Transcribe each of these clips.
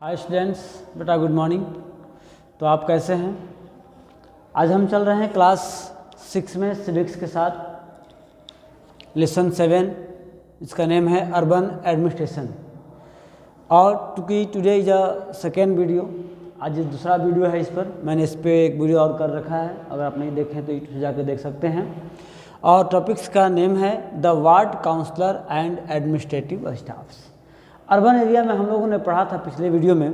Hi students, बेटा good morning. तो आप कैसे हैं? आज हम चल रहे हैं क्लास 6 में सिविक्स के साथ लेसन 7। इसका नेम है अर्बन एडमिनिस्ट्रेशन। और क्योंकि today is a second video, आज दूसरा वीडियो है इस पर। मैंने इस पर एक वीडियो और कर रखा है, अगर आप नहीं देखें तो यूट्यूब से जाकर देख सकते हैं। और टॉपिक्स का नेम है the ward counsellor and administrative staffs. Urban area में हम लोगों ने पढ़ा था पिछले वीडियो में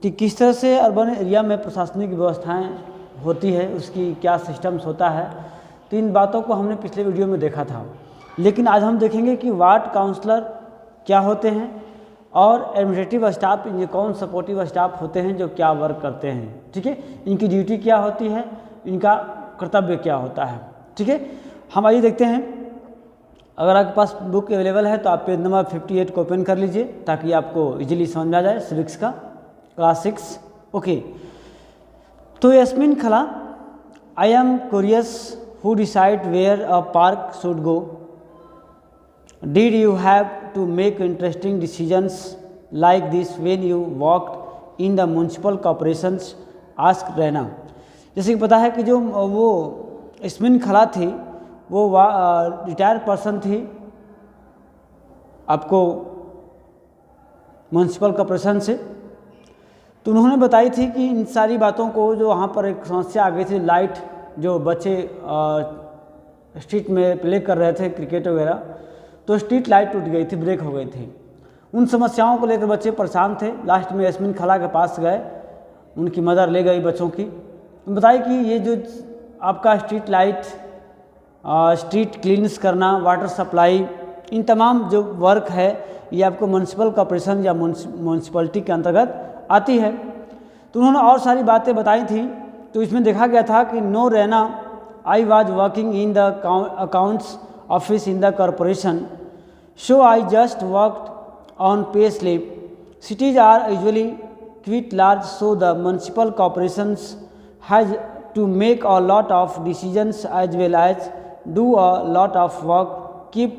कि किस तरह से अर्बन एरिया में प्रशासनिक व्यवस्थाएं होती है, उसकी क्या सिस्टम्स होता है। तो इन बातों को हमने पिछले वीडियो में देखा था। लेकिन आज हम देखेंगे कि वार्ड काउंसलर क्या होते हैं और एडमिनिस्ट्रेटिव स्टाफ, ये कौन सपोर्टिव स्टाफ होते हैं जो क्या वर्क करते हैं। ठीक है, इनकी ड्यूटी क्या होती है, इनका कर्तव्य क्या होता है। ठीक है, हम आइए देखते हैं। अगर आपके पास बुक अवेलेबल है तो आप पेज नंबर 58 को ओपन कर लीजिए ताकि आपको इजीली समझ में आ जाए सिविक्स का क्लास 6। ओके, तो Yasmin Khala, I am curious who decide where a park should go. Did you have to make interesting decisions like this when you walked in the municipal corporations, asked Raina. जैसे कि पता है कि जो वो यस्मिन खला थी वो रिटायर्ड पर्सन थी, आपको म्युनिसिपल कॉर्पोरेशन से। तो उन्होंने बताई थी कि इन सारी बातों को, जो वहाँ पर एक समस्या आ गई थी, लाइट जो बच्चे स्ट्रीट में प्ले कर रहे थे क्रिकेट वगैरह, तो स्ट्रीट लाइट टूट गई थी, ब्रेक हो गई थी। उन समस्याओं को लेकर बच्चे परेशान थे। लास्ट में यस्मिन खला के पास गए, उनकी मदर ले गई बच्चों की। बताई कि ये जो आपका स्ट्रीट लाइट, स्ट्रीट क्लीन्स करना, वाटर सप्लाई, इन तमाम जो वर्क है ये आपको म्युनिसिपल कॉर्पोरेशन या म्युनिसिपलिटी के अंतर्गत आती है। तो उन्होंने और सारी बातें बताई थी। तो इसमें देखा गया था कि no Raina, I was working in the accounts office in the corporation, so I just worked on pay slip. Cities are usually quite large, so the municipal corporations has to make a lot of decisions as well as do a lot of work, keep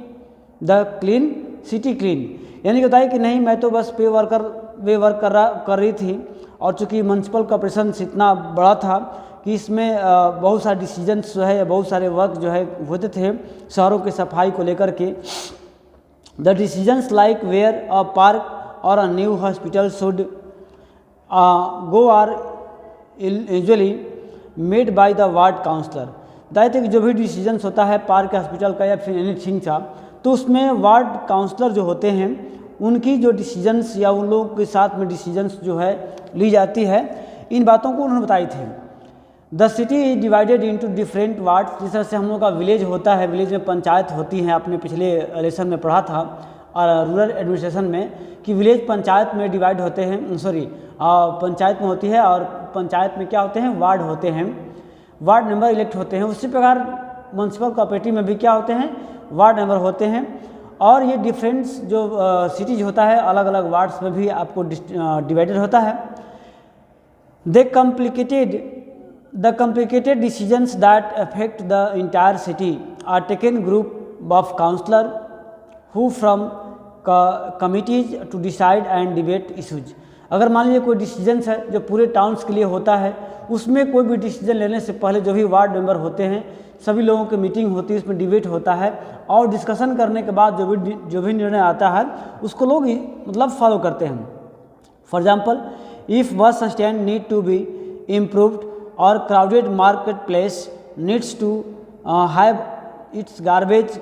the clean city clean। यानी कि बताया कि नहीं, मैं तो बस वे work कर रही थी। और चूँकि म्युनिसिपल कॉर्पोरेशन इतना बड़ा था कि इसमें बहुत सारे डिसीजंस जो है, बहुत सारे वर्क जो है होते थे शहरों की सफाई को लेकर के। The decisions like where a park और a new hospital should go are usually made by the ward councillor. बताए थे कि जो भी डिसीजंस होता है पार्क हॉस्पिटल का या फिर एनीथिंग का, तो उसमें वार्ड काउंसलर जो होते हैं उनकी जो डिसीजंस या उन लोगों के साथ में डिसीजंस जो है ली जाती है। इन बातों को उन्होंने बताई थी। The city is divided into different wards. जिस तरह से हम लोग का विलेज होता है, विलेज में पंचायत होती है, आपने पिछले लेसन में पढ़ा था और रूरल एडमिनिस्ट्रेशन में कि विलेज पंचायत में डिवाइड होते हैं, पंचायत में होती है। और पंचायत में क्या होते हैं, वार्ड होते हैं, वार्ड मेंबर इलेक्ट होते हैं। उसी प्रकार म्युनिसिपल कोऑपरेटिव में भी क्या होते हैं, वार्ड मेंबर होते हैं। और ये डिफरेंस जो सिटीज होता है, अलग अलग वार्ड्स में भी आपको डिवाइडेड होता है। The complicated decisions that affect the entire city are taken group of councillor who from committees to decide and debate issues. अगर मान लीजिए कोई डिसीजंस है जो पूरे टाउन्स के लिए होता है, उसमें कोई भी डिसीजन लेने से पहले जो भी वार्ड मेंबर होते हैं सभी लोगों की मीटिंग होती है, उसमें डिबेट होता है और डिस्कशन करने के बाद जो भी निर्णय आता है उसको लोग मतलब फॉलो करते हैं। For example, if bus stand need to be improved और crowded market place needs to have its garbage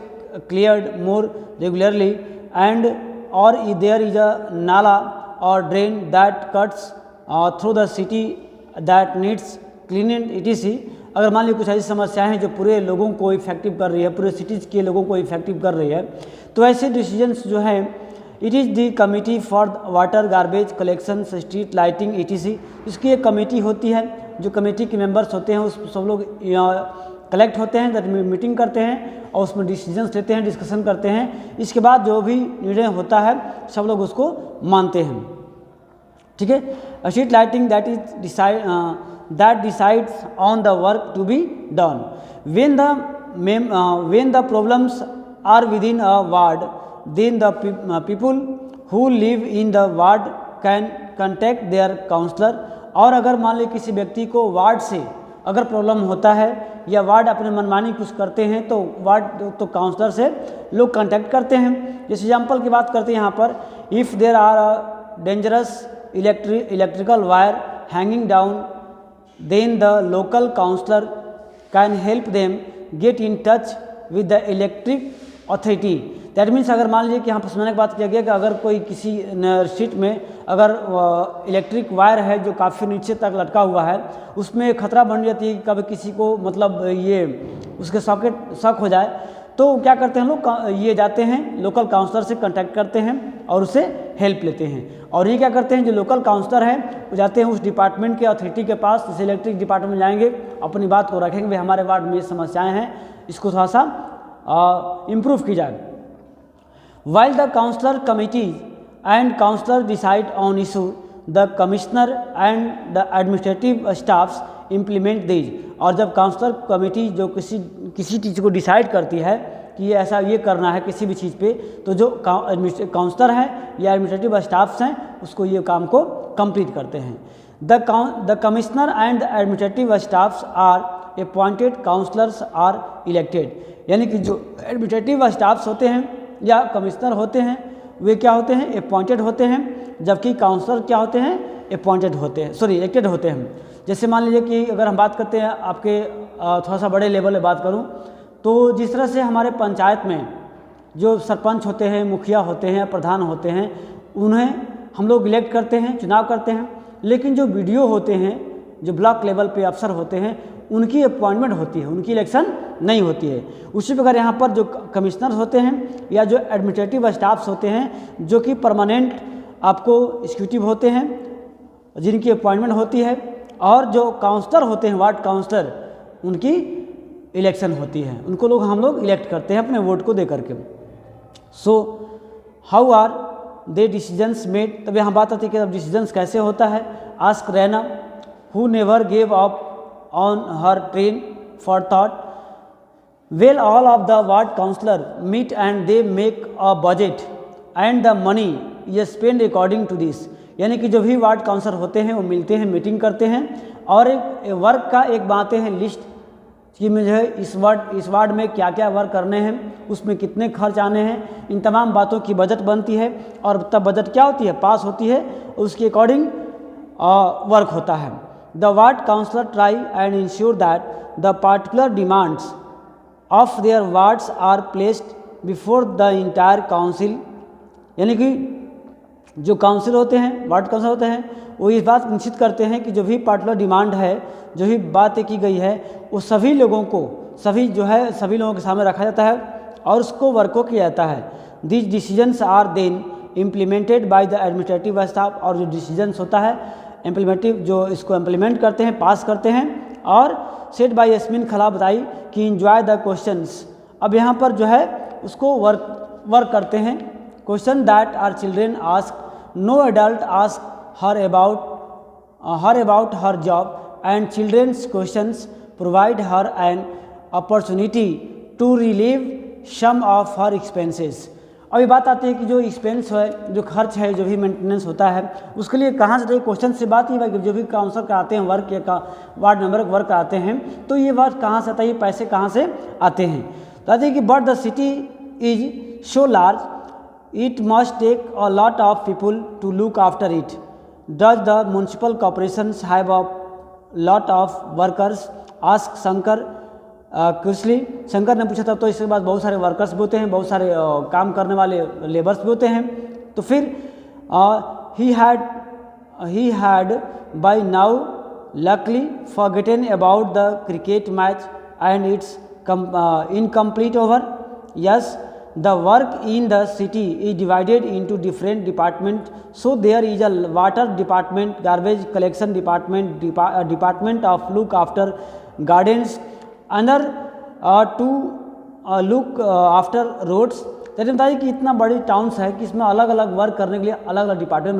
cleared more regularly and और there is a nala or drain that cuts through the city that needs cleaning etc। अगर मान लीजिए कुछ ऐसी समस्याएं हैं जो पूरे लोगों को इफेक्टिव कर रही है, पूरे सिटीज़ के लोगों को इफेक्टिव कर रही है, तो ऐसे डिसीजंस जो हैं, it is the committee for water garbage collection street lighting etc। इसकी एक कमेटी होती है, जो कमेटी के मेंबर्स होते हैं उस सब लोग कलेक्ट होते हैं, मीटिंग करते हैं और उसमें डिसीजंस लेते हैं, डिस्कशन करते हैं। इसके बाद जो भी निर्णय होता है सब लोग उसको मानते हैं। ठीक है, street lighting that decides on the work to be done when the problems are within a ward, then the people who live in the ward can contact their councillor, और अगर मान लीजिए किसी व्यक्ति को वार्ड से अगर problem होता है या वार्ड अपने मनमानी कुछ करते हैं तो वार्ड तो काउंसलर से लोग कांटेक्ट करते हैं। जैसे एग्जाम्पल की बात करते हैं यहाँ पर, if there are a dangerous electrical wire hanging down, then the local councillor can help them get in touch with the electric authority. That means अगर मान लीजिए कि यहाँ पर समझने की बात किया गया कि अगर कोई किसी स्ट्रीट में अगर इलेक्ट्रिक वायर है जो काफ़ी नीचे तक लटका हुआ है, उसमें खतरा बन जाती है कि कभी किसी को मतलब ये उसके सॉकेट शॉक हो जाए, तो क्या करते हैं लोग, ये जाते हैं लोकल काउंसलर से कांटेक्ट करते हैं और उससे हेल्प लेते हैं। और ये क्या करते हैं, जो लोकल काउंसलर है वो जाते हैं उस डिपार्टमेंट के अथॉरिटी के पास, जैसे इलेक्ट्रिक डिपार्टमेंट में जाएंगे, अपनी बात को रखेंगे, भाई हमारे वार्ड में ये समस्याएँ हैं, इसको थोड़ा सा इम्प्रूव की जाए। While the councillor committees and councillor decide on issue, the commissioner and the administrative staffs implement these। और जब काउंसलर कमेटी जो किसी चीज़ को डिसाइड करती है कि ये ऐसा ये करना है किसी भी चीज़ पे, तो जो काउंसलर है या एडमिनिस्ट्रेटिव स्टाफ्स हैं उसको ये काम को कंप्लीट करते हैं। The commissioner and the administrative staffs are appointed, councillors are elected. यानी कि जो एडमिनिस्ट्रेटिव स्टाफ्स होते हैं या कमिश्नर होते हैं वे क्या होते हैं, अपॉइंटेड होते हैं, जबकि काउंसलर क्या होते हैं, अपॉइंटेड होते हैं, सॉरी इलेक्टेड होते हैं। जैसे मान लीजिए कि अगर हम बात करते हैं आपके थोड़ा सा बड़े लेवल पे बात करूं, तो जिस तरह से हमारे पंचायत में जो सरपंच होते हैं, मुखिया होते हैं, प्रधान होते हैं, उन्हें हम लोग इलेक्ट करते हैं, चुनाव करते हैं, लेकिन जो बीडीओ होते हैं, जो ब्लॉक लेवल पे अफसर होते हैं, उनकी अपॉइंटमेंट होती है, उनकी इलेक्शन नहीं होती है। उसी प्रकार यहाँ पर जो कमिश्नर होते हैं या जो एडमिनिस्ट्रेटिव स्टाफ्स होते हैं जो कि परमानेंट आपको एग्जीक्यूटिव होते हैं, जिनकी अपॉइंटमेंट होती है, और जो काउंसलर होते हैं वार्ड काउंसलर, उनकी इलेक्शन होती है, उनको हम लोग इलेक्ट करते हैं अपने वोट को दे करके। So how are they decisions made, तब यहाँ बात आती है कि अब डिसीजंस कैसे होता है। Ask Raina who never gave up on her train for thought, well all of the ward councillor meet and they make a budget and the money is spent according to this। यानी कि जो भी ward councillor होते हैं वो मिलते हैं, meeting करते हैं और एक वर्क का एक बनाते हैं लिस्ट कि मुझे इस वार्ड में क्या क्या वर्क करने हैं, उसमें कितने खर्च आने हैं, इन तमाम बातों की बजट बनती है और तब बजट क्या होती है, पास होती है, उसके अकॉर्डिंग वर्क होता है। The ward councillor try and ensure that the particular demands of their wards are placed before the entire council। यानी कि जो काउंसिल होते हैं, वार्ड काउंसिल होते हैं, वो इस बात निश्चित करते हैं कि जो भी पार्टिकुलर डिमांड है, जो भी बातें की गई है, वो सभी लोगों के सामने रखा जाता है और उसको वर्क किया जाता है। These decisions are then implemented by the administrative staff। और जो डिसीजंस होता है इम्प्लीमेंटिव, जो इसको इम्प्लीमेंट करते हैं, पास करते हैं। और सेट बाय यस्मीन खला बताई कि इंजॉय द क्वेश्चंस। अब यहाँ पर जो है उसको वर्क करते हैं। Question that are children ask, no adult ask her about her job and children's questions provide her an opportunity to relieve some of her expenses. अभी बात आती है कि जो एक्सपेंस है, जो खर्च है, जो भी मेंटेनेंस होता है, उसके लिए कहाँ से तो क्वेश्चन से बात ही है कि जो भी काउंसलर कराते हैं वर्क या वार्ड मेंबर वर्क कराते हैं, तो ये वर्क कहाँ से आता है, ये पैसे कहाँ से आते हैं। तो आते हैं कि but the city is so large, it must take a lot of people to look after it. Does the municipal corporations have a lot of workers, asks Shankar crisply. Shankar ने पूछा था, तो इसके बाद बहुत सारे वर्कर्स भी होते हैं, बहुत सारे काम करने वाले लेबर्स भी होते हैं। तो फिर he had by now luckily forgotten about the cricket match and it's incomplete over. Yes the work in the city is divided into different department, so there is a water department, garbage collection department, department of look after gardens, another to look after roads. जैसे बताइए कि इतना बड़ी towns है कि इसमें अलग अलग वर्क करने के लिए अलग अलग डिपार्टमेंट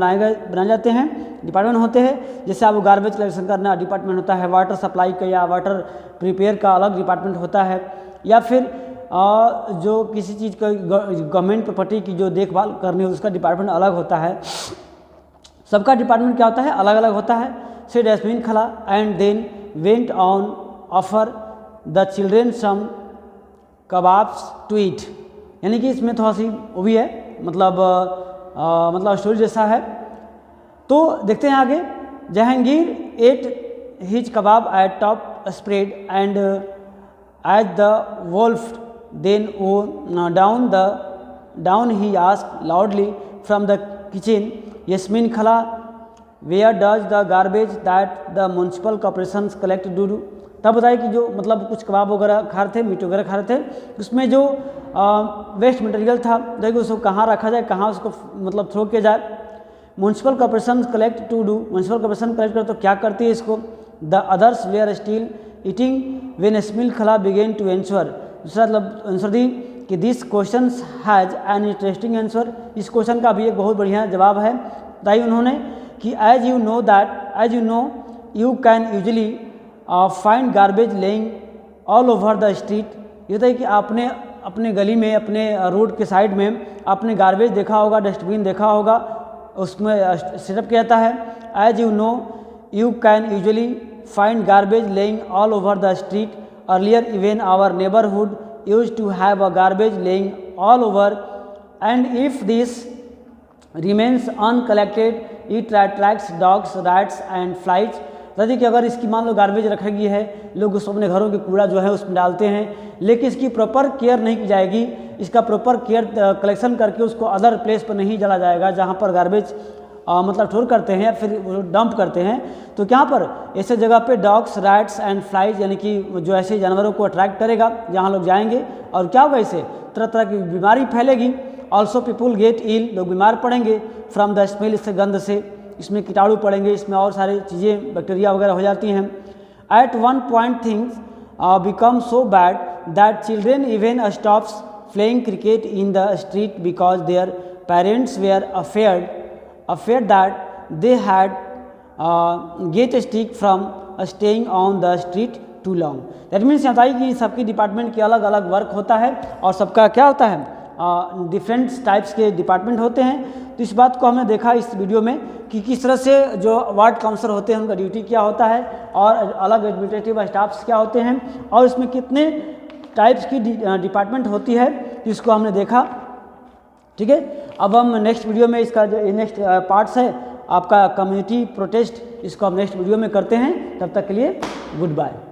बनाए जाते हैं, डिपार्टमेंट होते हैं। जैसे आप गार्बेज कलेक्शन करना डिपार्टमेंट होता है, वाटर सप्लाई का या वाटर प्रिपेयर का अलग डिपार्टमेंट होता है, या फिर जो किसी चीज़ का गवर्नमेंट प्रॉपर्टी की जो देखभाल करनी है उसका डिपार्टमेंट अलग होता है। सबका डिपार्टमेंट क्या होता है, अलग अलग होता है। Said Yasmin Khala and then went on offer the children some kebabs to eat. यानी कि इसमें थोड़ा सी वो भी है, मतलब स्टोरी जैसा है। तो देखते हैं आगे। Jahangir ate his kebab at top spread and as the wolf then वो down he asked loudly from the kitchen, Yasmeen Khala where does the garbage that the municipal corporation collect do. तब बताया कि जो मतलब कुछ कबाब वगैरह खा रहे थे, मीट वगैरह खा रहे थे, उसमें जो वेस्ट मटेरियल था देखिए उसको कहाँ रखा जाए, कहाँ उसको मतलब थ्रो किया जाए। Municipal corporation collect to do, municipal corporation collect कर तो क्या करती है इसको। The others were still eating when Yasmeen Khala began to answer. दूसरा मतलब आंसर दी कि this question has an interesting answer. इस क्वेश्चन का भी एक बहुत बढ़िया जवाब है। बताइए उन्होंने कि as you know you can usually find garbage lying all over the street. ये बताइए कि आपने अपने गली में, अपने रोड के साइड में आपने गार्बेज देखा होगा, डस्टबिन देखा होगा, उसमें सेटअप किया जाता है। As you know you can usually find garbage lying all over the street. Earlier even our neighbourhood used to have a garbage laying all over, and if this remains uncollected it attracts dogs, rats and flies। यदि कि अगर इसकी मान लो garbage रखी गई है, लोग उस अपने घरों के कूड़ा जो है उसमें डालते हैं, लेकिन इसकी प्रॉपर केयर नहीं की जाएगी, इसका प्रॉपर केयर कलेक्शन करके उसको अदर प्लेस पर नहीं डाला जाएगा जहाँ पर गार्बेज मतलब ठोर करते हैं या फिर डंप करते हैं, तो क्या पर ऐसे जगह पे डॉग्स, रैट्स एंड फ्लाइज यानी कि जो ऐसे जानवरों को अट्रैक्ट करेगा जहाँ लोग जाएंगे, और क्या होगा इससे तरह तरह की बीमारी फैलेगी। ऑल्सो पीपुल गेट इल, लोग बीमार पड़ेंगे फ्रॉम द स्मेल, इससे गंध से, इसमें कीटाणु पड़ेंगे, इसमें और सारी चीज़ें बैक्टीरिया वगैरह हो जाती हैं। At one point things become so bad that children even stops playing cricket in the street because their parents were afraid that they had get sick from staying on the street too long। That means यहाँ बताइए कि सबकी department के अलग अलग work होता है और सबका क्या होता है, डिफरेंट टाइप्स के डिपार्टमेंट होते हैं। तो इस बात को हमने देखा इस वीडियो में कि किस तरह से जो वार्ड काउंसलर होते हैं उनका ड्यूटी क्या होता है और अलग एडमिनिस्ट्रेटिव स्टाफ्स क्या होते हैं और इसमें कितने टाइप्स की डिपार्टमेंट होती है, इसको हमने देखा। ठीक है, अब हम नेक्स्ट वीडियो में इसका जो नेक्स्ट पार्ट्स है आपका कम्युनिटी प्रोटेस्ट, इसको हम नेक्स्ट वीडियो में करते हैं। तब तक के लिए गुड बाय।